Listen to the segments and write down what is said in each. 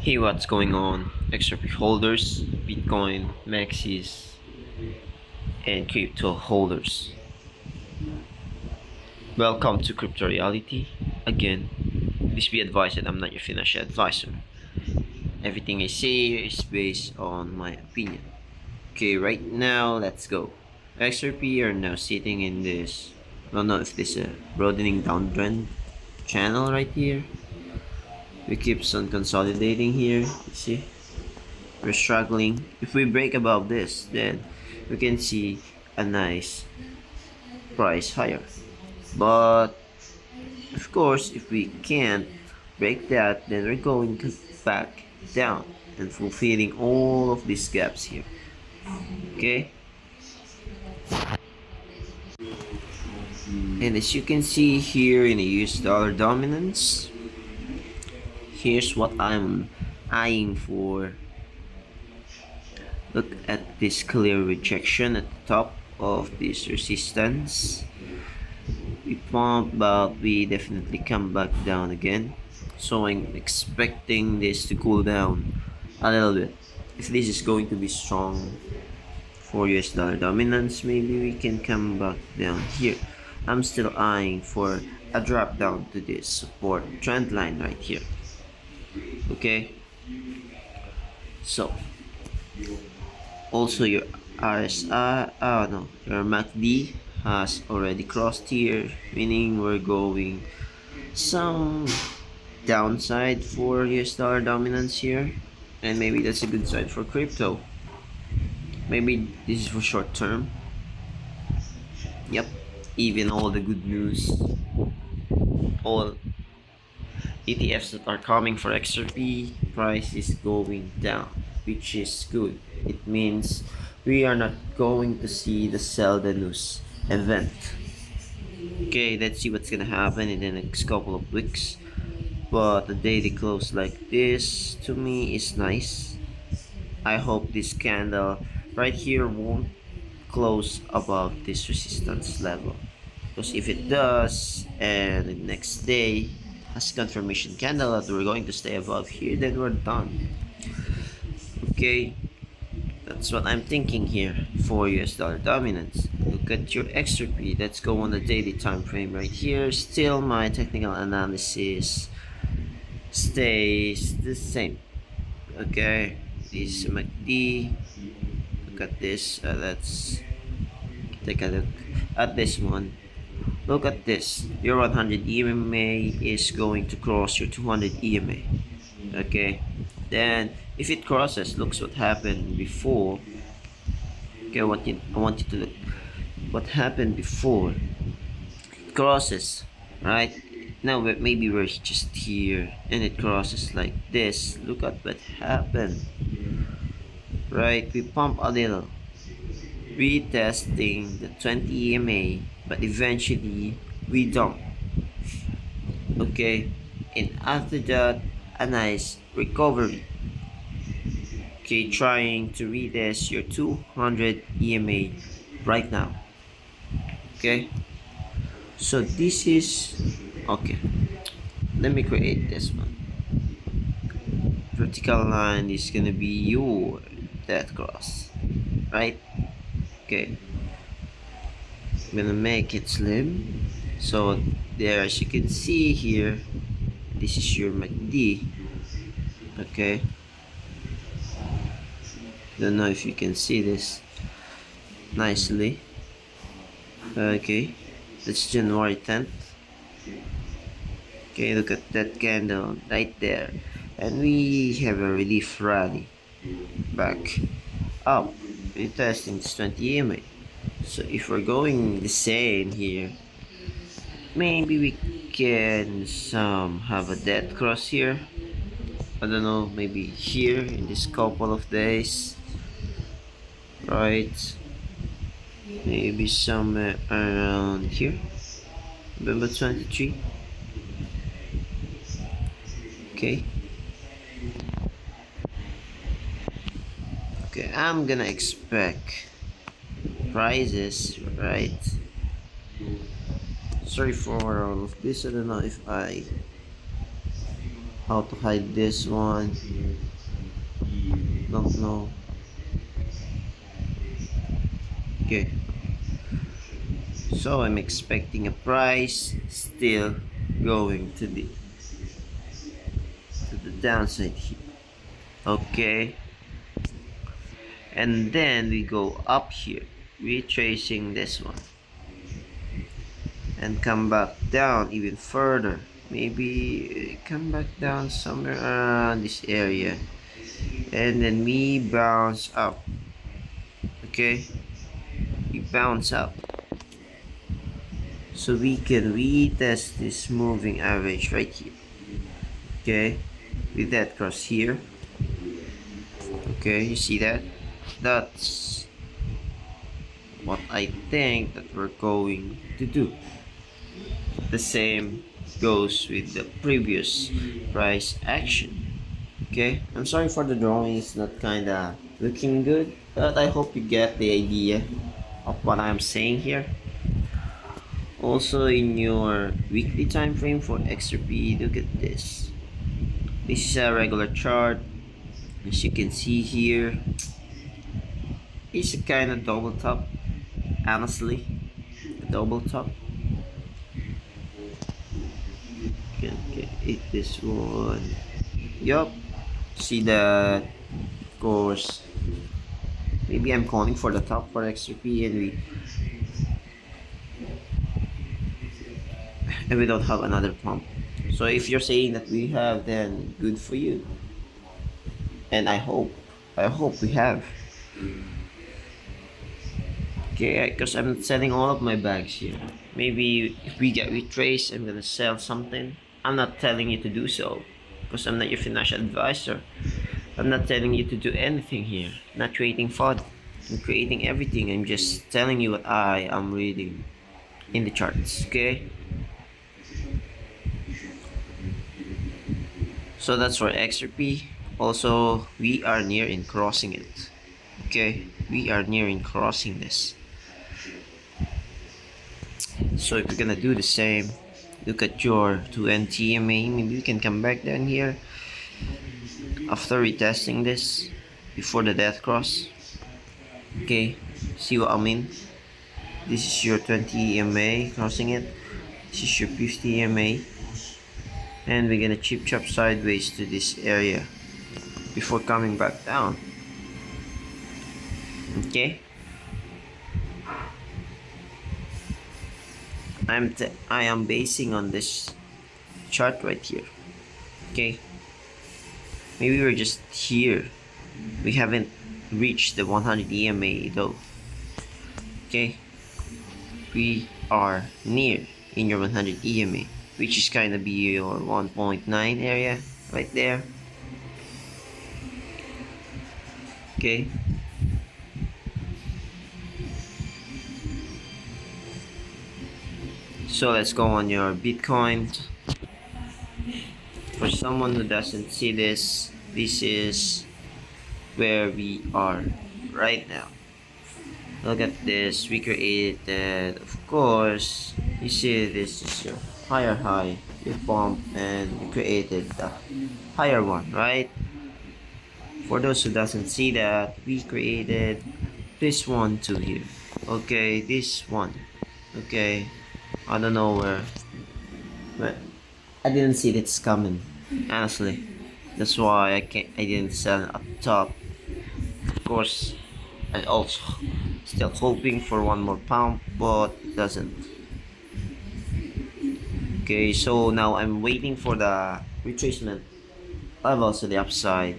Hey, what's going on? XRP holders, Bitcoin, Maxis, and crypto holders. Welcome to CryptoReality. Again, please be advised that I'm not your financial advisor. Everything I say here is based on my opinion. Okay, right now, let's go. XRP are now sitting in this, I don't know if this is a broadening downtrend channel right here. We keeps on consolidating here, you see? We're struggling. If we break above this, then we can see a nice price higher. But of course, if we can't break that, then we're going to back down and fulfilling all of these gaps here. Okay? And as you can see here in the US dollar dominance, here's what I'm eyeing for. Look at this clear rejection at the top of this resistance. We pump, but we definitely come back down again. So I'm expecting this to cool down a little bit. If this is going to be strong for US dollar dominance, maybe we can come back down here. I'm still eyeing for a drop down to this support trend line right here. Okay, so also your RSI, oh no, your MACD has already crossed here, meaning we're going some downside for US dollar dominance here, and maybe that's a good side for crypto. Maybe this is for short term. Yep, even all the good news, all ETFs that are coming for XRP price is going down, which is good. It means we are not going to see the sell the news event. Okay, let's see what's gonna happen in the next couple of weeks. But the daily close like this to me is nice. I hope this candle right here won't close above this resistance level, because if it does and the next day has confirmation candle that we're going to stay above here, then we're done. Okay, that's what I'm thinking here for US dollar dominance. Look at your XRP. Let's go on the daily time frame right here. Still my technical analysis stays the same. Okay, this is MACD. Look at this. Let's take a look at this one. Look at this. Your 100 EMA is going to cross your 200 EMA. Okay, then if it crosses, looks what happened before. Okay, I want you to look what happened before it crosses, right? Now maybe we're just here and it crosses like this. Look at what happened, right? We pump a little, retesting the 20 EMA, but eventually we dump. Okay, and after that a nice recovery. Okay, trying to retest your 200 EMA right now. Okay, so this is okay. Let me create this one. Vertical line is gonna be your death cross, right? Okay, I'm gonna make it slim. So there, as you can see here, this is your MACD. Okay, don't know if you can see this nicely. Okay, that's January 10th. Okay, look at that candle right there, and we have a relief rally back up. We're testing this 20 EMA. So if we're going the same here, maybe we can have a dead cross here. I don't know, maybe here in this couple of days, right? Maybe somewhere around here, November 23. Okay, I'm gonna expect prices, right? Sorry for all of this. I don't know if I how to hide this one. Don't know. Okay, so I'm expecting a price still going to the downside here. Okay, and then we go up here, retracing this one, and come back down even further. Maybe come back down somewhere around this area, and then we bounce up. Okay, we bounce up, so we can retest this moving average right here. Okay, with that cross here. Okay, you see that? That's what I think that we're going to do. The same goes with the previous price action. Okay, I'm sorry for the drawing, it's not kinda looking good, but I hope you get the idea of what I'm saying here. Also, in your weekly time frame for XRP, look at this. This is a regular chart. As you can see here, it's a kind of double top. Honestly, a double top. Okay, hit this one. Yup. See that? Of course. Maybe I'm calling for the top for XRP, and we don't have another pump. So if you're saying that we have, then good for you. And I hope we have. Okay, because I'm selling all of my bags here. Maybe if we get retraced, I'm gonna sell something. I'm not telling you to do so, because I'm not your financial advisor. I'm not telling you to do anything here. I'm not creating FUD. I'm creating everything. I'm just telling you what I am reading in the charts. Okay. So that's for XRP. Also, we are near in crossing it. Okay, we are near in crossing this. So if we're gonna do the same, look at your 2N TMA. Maybe we can come back down here after retesting this before the death cross. Okay, see what I mean? This is your 20 EMA crossing it. This is your 50 EMA. And we're gonna chip chop sideways to this area before coming back down. Okay, I am basing on this chart right here. Okay, maybe we're just here. We haven't reached the 100 EMA though. Okay, we are near in your 100 EMA, which is kind of be your 1.9 area right there. Okay, so let's go on your Bitcoin. For someone who doesn't see this, this is where we are right now. Look at this. We created, of course, you see this is your higher high, you pump, and you created the higher one, right? For those who doesn't see that, we created this one too here. Okay, this one. Okay, I don't know where, but I didn't see this coming, honestly. That's why I didn't sell up top. Of course, I also still hoping for one more pump, but it doesn't. Okay, so now I'm waiting for the retracement levels to the upside.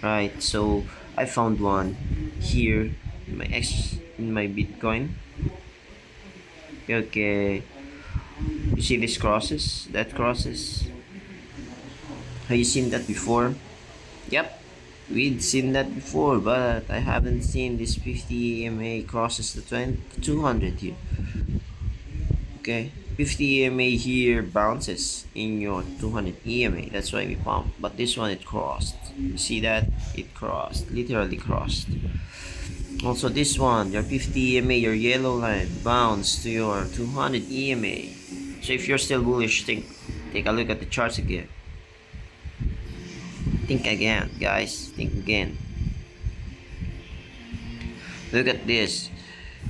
Right, so I found one here in my Bitcoin. Okay, you see this crosses, that crosses. Have you seen that before? Yep, we'd seen that before, but I haven't seen this 50 EMA crosses the 200 here. Okay, 50 EMA here bounces in your 200 EMA. That's why we pump. But this one, it crossed. You see that? It crossed, literally crossed. Also this one, your 50 EMA, your yellow line, bounced to your 200 EMA. So if you're still bullish, take a look at the charts again. Think again, guys. Think again. Look at this.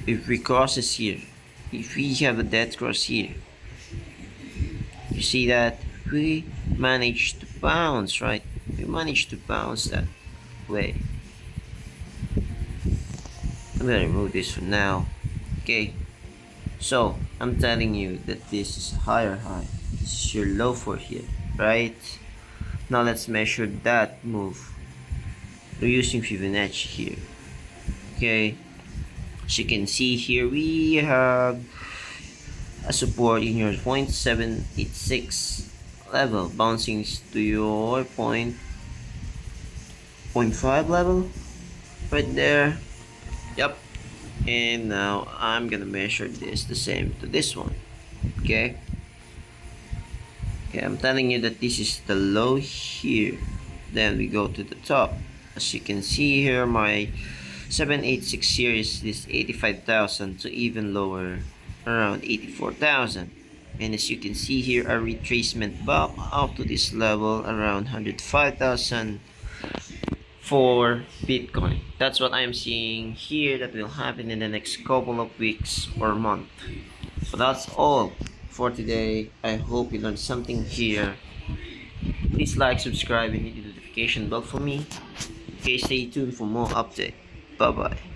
If we cross this here, if we have a dead cross here, you see that we managed to bounce, right? We managed to bounce that way. I'm gonna remove this for now. Okay. So I'm telling you that this is higher high. This is your low for here, right? Now let's measure that move. We're using Fibonacci here. Okay. As you can see here, we have a support in your 0.786 level, bouncing to your 0.5 level, right there. Yep. And now I'm gonna measure this the same to this one. Okay. Okay, I'm telling you that this is the low here. Then we go to the top. As you can see here, my 786 here is this 85,000 to even lower around 84,000. And as you can see here, a retracement back up to this level around 105,000 for Bitcoin. That's what I'm seeing here that will happen in the next couple of weeks or month. So that's all for today. I hope you learned something here. Please like, subscribe, and hit the notification bell for me. Okay, stay tuned for more update. Bye bye.